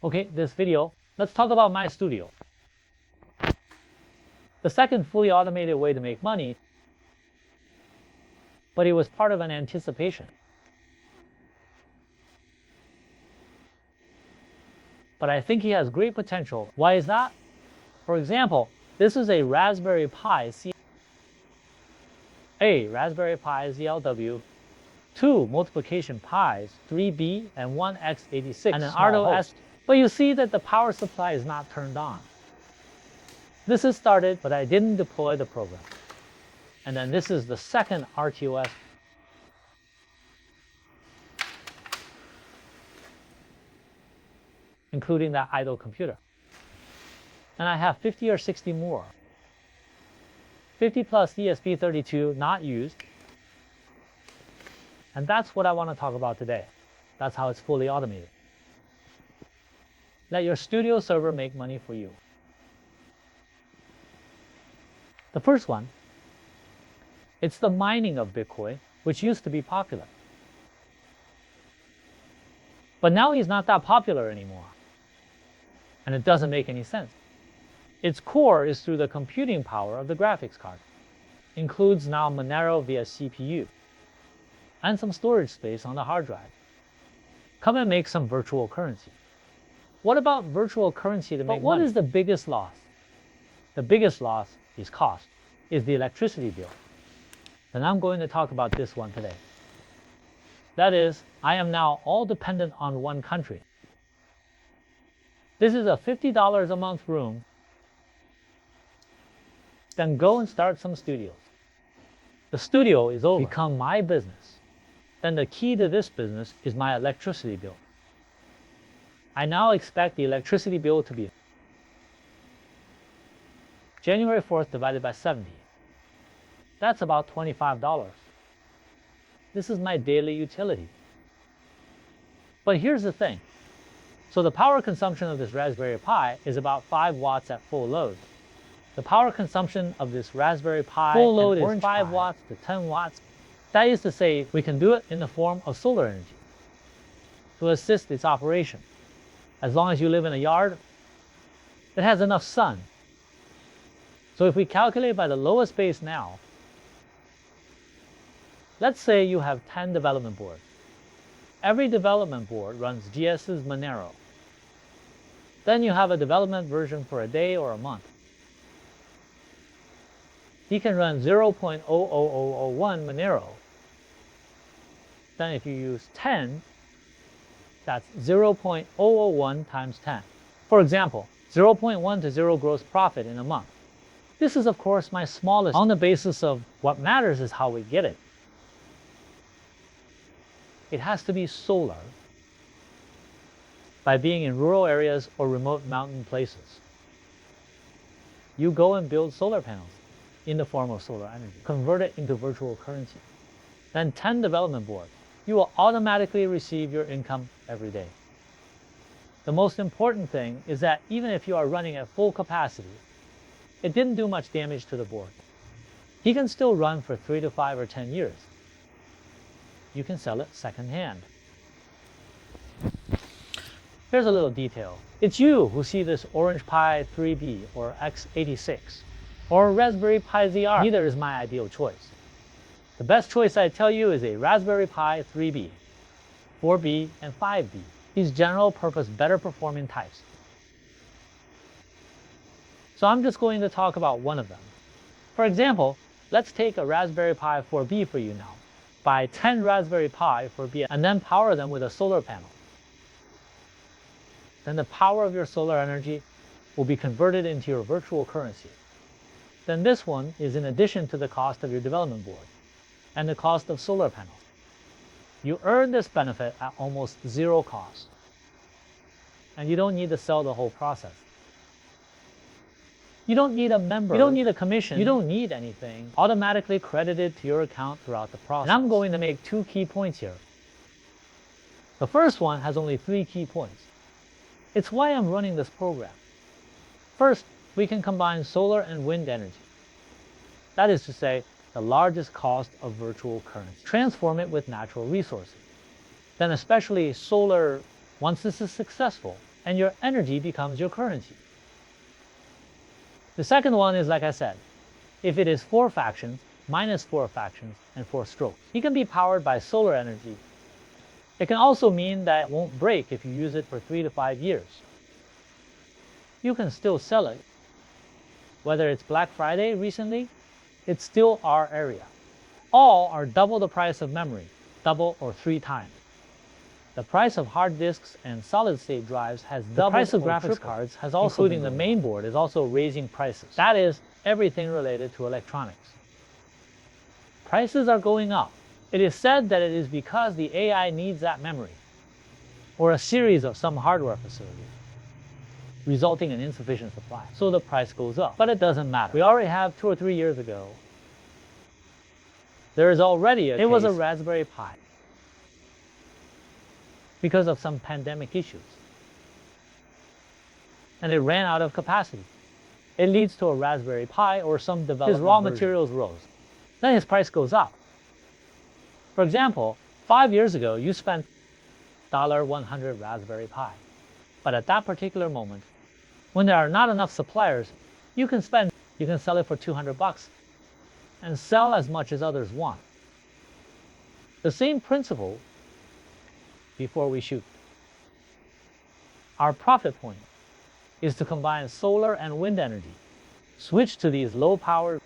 Okay, this video, let's talk about my studio. The second fully automated way to make money, but it was part of an anticipation. But I think he has great potential. Why is that? For example, this is a Raspberry Pi Raspberry Pi ZLW, two multiplication Pis, 3B and 1x86, and an Ardo S. But you see that the power supply is not turned on. This is started, but I didn't deploy the program. And then this is the second RTOS. Including that idle computer. And I have 50 or 60 more. 50 plus ESP32 not used. And that's what I want to talk about today. That's how it's fully automated. Let your studio server make money for you. The first one, it's the mining of Bitcoin, which used to be popular. But now he's not that popular anymore. And it doesn't make any sense. Its core is through the computing power of the graphics card. Includes now Monero via CPU. And some storage space on the hard drive. Come and make some virtual currency. What about virtual currency to make money? But what is the biggest loss? The biggest loss is cost, is the electricity bill. And I'm going to talk about this one today. That is, I am now all dependent on one country. This is a $50 a month room. Then go and start some studios. The studio is over. Become my business. Then the key to this business is my electricity bill. I now expect the electricity bill to be January 4th divided by 70. That's about $25. This is my daily utility. But here's the thing. So the power consumption of this Raspberry Pi is about 5 watts at full load. The power consumption of this Raspberry Pi full load is 5 watts to 10 watts. That is to say, we can do it in the form of solar energy to assist its operation. As long as you live in a yard that has enough sun. So if we calculate by the lowest base now, let's say you have 10 development boards. Every development board runs GS's Monero. Then you have a development version for a day or a month. He can run 0.00001 Monero. Then if you use 10, that's 0.001 times 10. For example, 0.1 to 0 gross profit in a month. This is of course my smallest on the basis of what matters is how we get it. It has to be solar by being in rural areas or remote mountain places. You go and build solar panels in the form of solar energy. Convert it into virtual currency. Then 10 development boards. You will automatically receive your income every day. The most important thing is that even if you are running at full capacity, it didn't do much damage to the board. He can still run for 3 to 5 or 10 years. You can sell it secondhand. Here's a little detail. It's you who see this Orange Pi 3B or x86 or Raspberry Pi ZR. Neither is my ideal choice. The best choice I tell you is a Raspberry Pi 3B, 4B, and 5B. These general purpose better performing types. So I'm just going to talk about one of them. For example, let's take a Raspberry Pi 4B for you now. Buy 10 Raspberry Pi 4B and then power them with a solar panel. Then the power of your solar energy will be converted into your virtual currency. Then this one is in addition to the cost of your development board and the cost of solar panels. You earn this benefit at almost zero cost. And you don't need to sell the whole process. You don't need a member. You don't need a commission. You don't need anything automatically credited to your account throughout the process. And I'm going to make 2 key points here. The first one has only 3 key points. It's why I'm running this program. First, we can combine solar and wind energy. That is to say, the largest cost of virtual currency. Transform it with natural resources. Then especially solar, once this is successful, and your energy becomes your currency. The second one is, like I said, if it is 4 factions, minus 4 factions, and 4 strokes. It can be powered by solar energy. It can also mean that it won't break if you use it for 3 to 5 years. You can still sell it. Whether it's Black Friday recently, it's still our area. All are double the price of memory, double or 3 times. The price of hard disks and solid-state drives has doubled. The price of graphics cards has also, including the main board, is also raising prices. That is everything related to electronics. Prices are going up. It is said that it is because the AI needs that memory, or a series of some hardware facility, resulting in insufficient supply. So the price goes up. But it doesn't matter. We already have 2 or 3 years ago, there is already a case. It was a Raspberry Pi, because of some pandemic issues. And it ran out of capacity. It leads to a Raspberry Pi or some development. His raw materials rose. Then his price goes up. For example, 5 years ago, you spent $100 Raspberry Pi. But at that particular moment, when there are not enough suppliers, you can sell it for $200 and sell as much as others want. The same principle before we shoot. Our profit point is to combine solar and wind energy. Switch to these low power.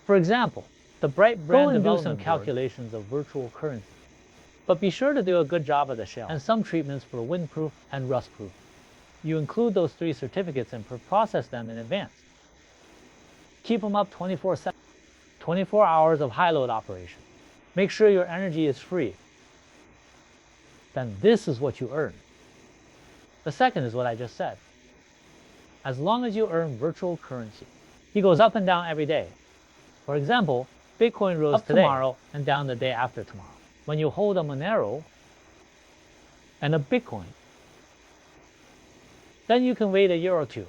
For example, the Bright brand development do some calculations of virtual currency. But be sure to do a good job of the shell and some treatments for windproof and rustproof. You include those 3 certificates and process them in advance. Keep them up 24/7, 24 hours of high load operation. Make sure your energy is free. Then this is what you earn. The second is what I just said. As long as you earn virtual currency, it goes up and down every day. For example, Bitcoin rose up tomorrow and down the day after tomorrow. When you hold a Monero and a Bitcoin, then you can wait a year or 2.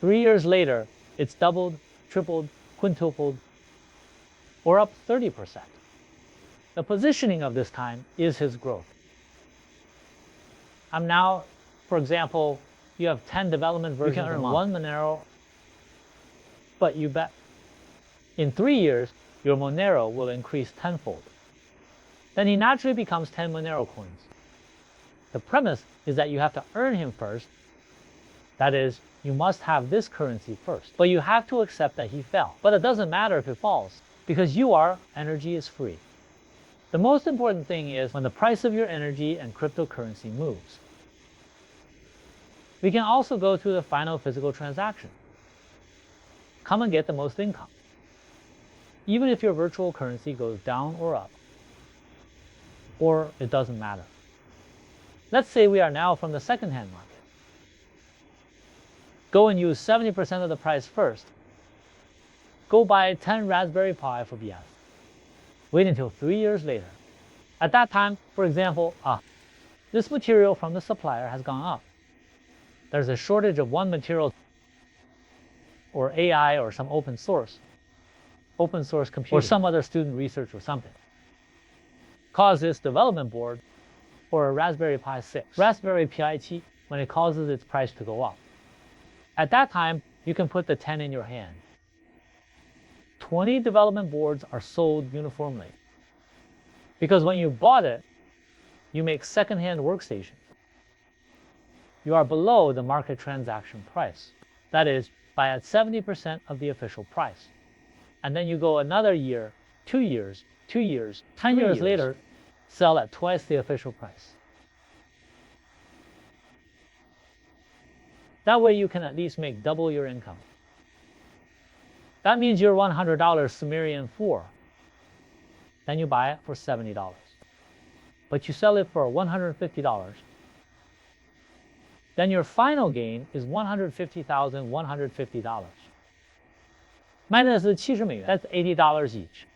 3 years later, it's doubled, tripled, quintupled, or up 30%. The positioning of this time is his growth. I'm now, for example, you have 10 development versions. You can earn 1 Monero, but you bet in 3 years, your Monero will increase tenfold. Then he naturally becomes 10 Monero coins. The premise is that you have to earn him first. That is, you must have this currency first. But you have to accept that he fell. But it doesn't matter if it falls, because energy is free. The most important thing is when the price of your energy and cryptocurrency moves. We can also go through the final physical transaction. Come and get the most income. Even if your virtual currency goes down or up, or it doesn't matter. Let's say we are now from the second-hand market. Go and use 70% of the price first. Go buy 10 Raspberry Pi for BS. Wait until 3 years later. At that time, for example, this material from the supplier has gone up. There's a shortage of one material, or AI, or some open source computing, or some other student research or something. Cause this development board, or a Raspberry Pi 6, Raspberry Pi, when it causes its price to go up. At that time, you can put the 10 in your hand. 20 development boards are sold uniformly. Because when you bought it, you make second-hand workstations. You are below the market transaction price. That is, buy at 70% of the official price. And then you go another year, 2 years, 2 years, 10 years later, sell at twice the official price. That way you can at least make double your income. That means your $100 Sumerian 4. Then you buy it for $70. But you sell it for $150. Then your final gain is $150,150. Minus the $70, that's $80 each.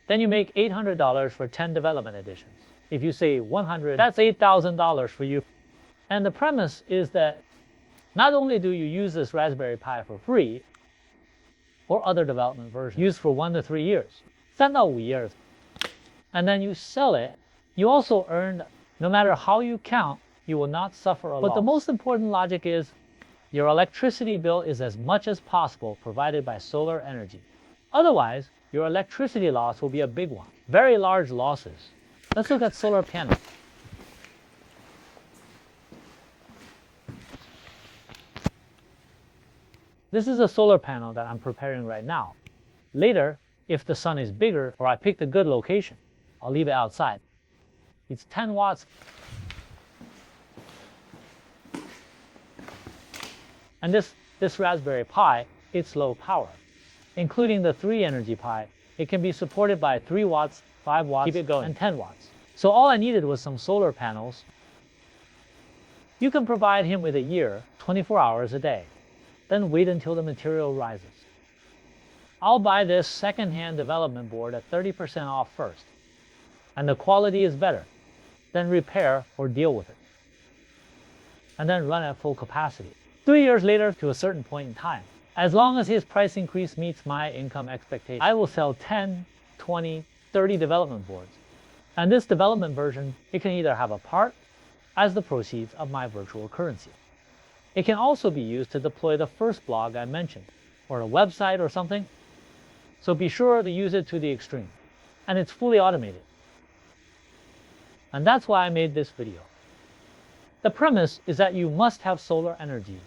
Then you make $800 for 10 development editions. If you say 100, that's $8,000 for you. And the premise is that not only do you use this Raspberry Pi for free, or other development versions, used for 1 to 3 years, 3 到5 years, and then you sell it, you also earned, no matter how you count, you will not suffer a loss. But the most important logic is your electricity bill is as much as possible provided by solar energy. Otherwise, your electricity loss will be a big one. Very large losses. Let's look at solar panels. This is a solar panel that I'm preparing right now. Later, if the sun is bigger or I picked a good location, I'll leave it outside. It's 10 watts. And this Raspberry Pi, it's low power. Including the 3 Energy Pi, it can be supported by 3 watts, 5 watts, keep it going, and 10 watts. So all I needed was some solar panels. You can provide him with a year, 24 hours a day. Then wait until the material rises. I'll buy this second-hand development board at 30% off first, and the quality is better. Then repair or deal with it. And then run at full capacity. 3 years later, to a certain point in time, as long as his price increase meets my income expectations, I will sell 10, 20, 30 development boards. And this development version, it can either have a part as the proceeds of my virtual currency. It can also be used to deploy the first blog I mentioned, or a website or something. So be sure to use it to the extreme. And it's fully automated. And that's why I made this video. The premise is that you must have solar energy